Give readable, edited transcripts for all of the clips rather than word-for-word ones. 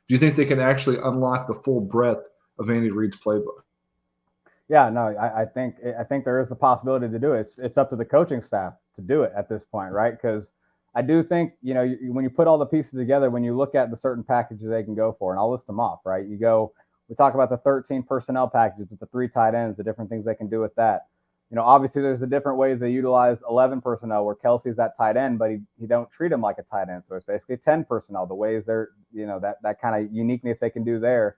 Do you think they can actually unlock the full breadth of Andy Reid's playbook? Yeah, no, I think there is the possibility to do it. It's up to the coaching staff to do it at this point, right? Because I do think when you put all the pieces together, when you look at the certain packages they can go for, and I'll list them off, right? We talk about the 13 personnel packages with the 3 tight ends, the different things they can do with that. Obviously there's the different ways they utilize 11 personnel where Kelsey's that tight end, but he don't treat him like a tight end, so it's basically 10 personnel. The ways they're that kind of uniqueness they can do there.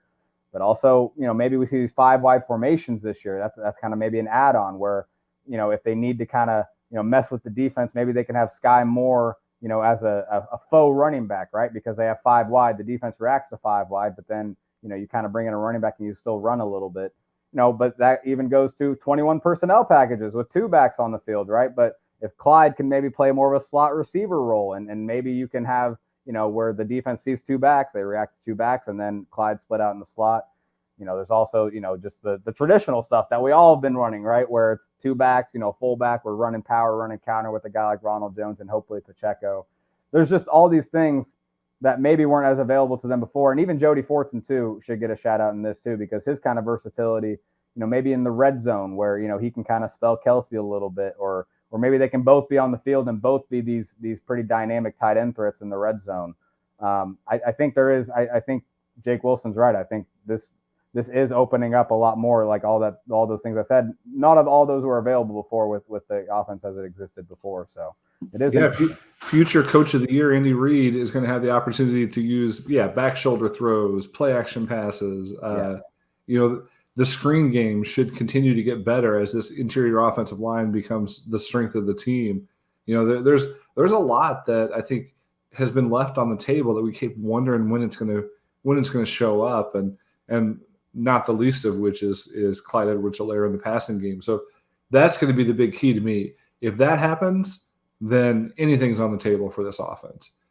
But also, maybe we see these 5 wide formations this year. That's kind of maybe an add-on where, if they need to kind of, mess with the defense, maybe they can have Sky Moore, as a faux running back, right? Because they have 5 wide. The defense reacts to 5 wide, but then, you kind of bring in a running back and you still run a little bit. But that even goes to 21 personnel packages with 2 backs on the field, right? But if Clyde can maybe play more of a slot receiver role, and maybe you can have where the defense sees 2 backs, they react to 2 backs, and then Clyde split out in the slot. There's also, just the traditional stuff that we all have been running, right? Where it's 2 backs, full back, we're running power, running counter with a guy like Ronald Jones and hopefully Pacheco. There's just all these things that maybe weren't as available to them before. And even Jody Fortson, too, should get a shout out in this, too, because his kind of versatility, maybe in the red zone where, he can kind of spell Kelsey a little bit, or maybe they can both be on the field and both be these pretty dynamic tight end threats in the red zone. I think there is. I think Jake Wilson's right. I think this is opening up a lot more, like all those things I said. Not of all those were available before with the offense as it existed before. So it is. Yeah, future coach of the year Andy Reid is going to have the opportunity to use back shoulder throws, play action passes. Yes. The screen game should continue to get better as this interior offensive line becomes the strength of the team. There's a lot that I think has been left on the table that we keep wondering when it's going to show up, and not the least of which is Clyde Edwards-Helaire in the passing game. So that's going to be the big key to me. If that happens, then anything's on the table for this offense.